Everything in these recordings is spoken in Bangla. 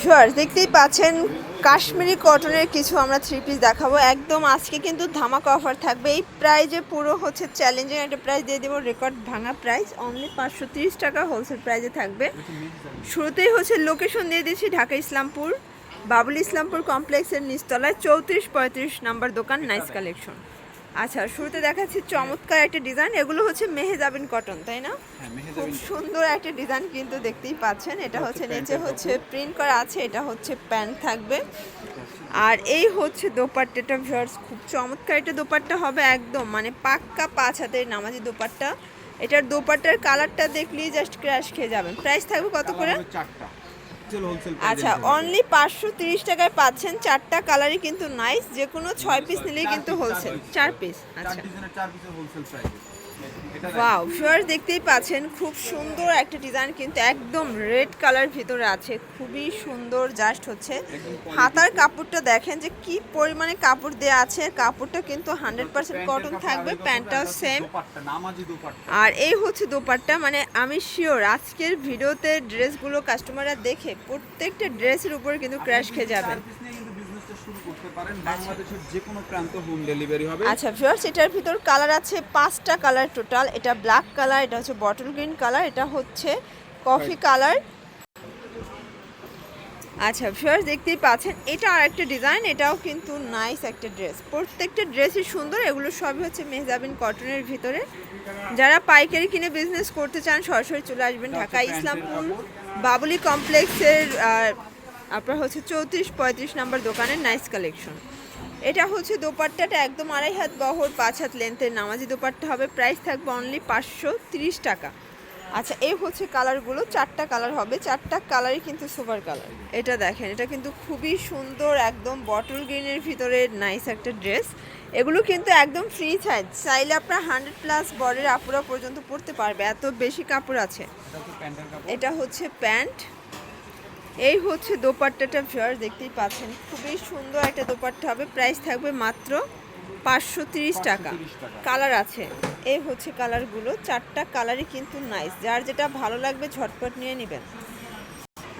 ভিউয়ার্স দেখতেই পাচ্ছেন কাশ্মীরি কটনের কিছু আমরা থ্রি পিস দেখাবো। একদম আজকে কিন্তু ধামাকা অফার থাকবে। এই প্রাইজে পুরো হচ্ছে চ্যালেঞ্জিং একটা প্রাইস দিয়ে দেবো, রেকর্ড ভাঙা প্রাইস। অনলি 530 টাকা হোলসেল প্রাইজে থাকবে। শুরুতেই হচ্ছে লোকেশন দিয়ে দিচ্ছি, ঢাকা ইসলামপুর, বাবুল ইসলামপুর কমপ্লেক্সের নিচতলায় 34-35 নাম্বার দোকান, নাইস কালেকশন। আচ্ছা, শুরুতে দেখাচ্ছি চমৎকার একটা ডিজাইন। এগুলো হচ্ছে মেহজাবিন কটন, তাই না? খুব সুন্দর একটা ডিজাইন কিন্তু দেখতেই পাচ্ছেন। এটা হচ্ছে নিচে হচ্ছে প্রিন্ট করা আছে, এটা হচ্ছে প্যান্ট থাকবে। আর এই হচ্ছে দোপাট্টাটা ভিউয়ার্স, খুব চমৎকার একটা দোপাট্টা হবে, একদম মানে পাক্কা 5 হাতের নামাজি দোপাট্টা। এটার দোপাট্টার কালারটা দেখলেই জাস্ট ক্র্যাশ খেয়ে যাবেন। প্রাইস থাকবে কত করে? আচ্ছা, অনলি 530 টাকায় পাচ্ছেন। 4টা কালারই কিন্তু নাইস, যে কোনো 6 পিস নিলেই কিন্তু হোলসেল। 4 পিস। আচ্ছা, ওয়াও ভিউয়ার্স দেখতেই পাচ্ছেন, খুব সুন্দর একটা ডিজাইন কিন্তু একদম রেড কালার ভিতরে আছে, খুবই সুন্দর। জাস্ট হচ্ছে হাতার কাপড়টা দেখেন যে কি পরিমাণে কাপড় দেওয়া আছে। কাপড়টা কিন্তু 100% কটন থাকবে, প্যান্টটাও সেম। আর এই হচ্ছে দোপাট্টা। মানে আমি শিওর আজকের ভিডিওতে ড্রেসগুলো কাস্টমাররা দেখে প্রত্যেকটা ড্রেসের উপরে কিন্তু ক্র্যাশ খেয়ে যাবে। আচ্ছা ভিউয়ার্স, এটার ভিতর কালার আছে 5টা কালার টোটাল। এটা ব্ল্যাক কালার, এটা হচ্ছে বটল গ্রিন কালার, এটা হচ্ছে কফি কালার। আচ্ছা ভিউয়ার্স দেখতেই পাচ্ছেন, এটা আর একটা ডিজাইন, এটাও কিন্তু নাইস একটা ড্রেস। প্রত্যেকটা ড্রেসই সুন্দর। এগুলো সবই হচ্ছে মেহজাবিন কটনের ভিতরে। যারা পাইকারি কিনে বিজনেস করতে চান সরাসরি চলে আসবেন ঢাকা ইসলামপুর বাবুলি কমপ্লেক্সের আপনার হচ্ছে 34-35 নাম্বার দোকানের, নাইস কালেকশন। এটা হচ্ছে দোপাট্টাটা একদম 2.5 হাত বহর 5 হাত লেন্থের নামাজি দোপাট্টা হবে। প্রাইস থাকবে অনলি 530 টাকা। আচ্ছা, এই হচ্ছে কালারগুলো, 4টা কালার হবে, 4টা কালারই কিন্তু সুপার কালার। এটা দেখেন, এটা কিন্তু খুবই সুন্দর, একদম বটল গ্রিনের ভিতরে নাইস একটা ড্রেস। এগুলো কিন্তু একদম ফ্রি সাইজ, চাইলে আপনার 100+ বডির আপুরা পর্যন্ত পরতে পারবে, এত বেশি কাপড় আছে। এটা হচ্ছে প্যান্ট, এই হচ্ছে দোপাট্টাটা ভিউয়ার্স দেখতেই পাচ্ছেন, খুবই সুন্দর একটা দোপাট্টা হবে। প্রাইস থাকবে মাত্র 530 টাকা। কালার আছে, এই হচ্ছে কালারগুলো, 4টা কালারই কিন্তু নাইস। যার যেটা ভালো লাগবে ঝটপট নিয়ে নেবেন।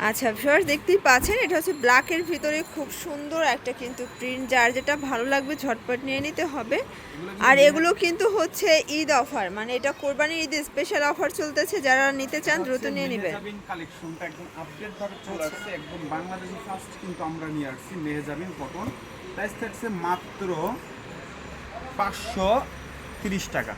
আচ্ছা ভিউয়ার্স দেখতেই পাচ্ছেন, এটা হচ্ছে ব্ল্যাকের ভিতরে খুব সুন্দর একটা কিন্তু প্রিন্ট। যার যেটা ভালো লাগবে ঝটপট নিয়ে নিতে হবে। আর এগুলো কিন্তু হচ্ছে ঈদ অফার, মানে এটা কোরবানির ঈদ স্পেশাল অফার চলতেছে। যারা নিতে চান দ্রুত নিয়ে নেবেন। কালেকশনটা একদম আপডেট ভাবে চলে আসছে, একদম বাংলাদেশি ফার্স্ট কিন্তু আমরা নিয়ে আসছি মেহজাবিন কটন। প্রাইস থাকছে মাত্র 530 টাকা।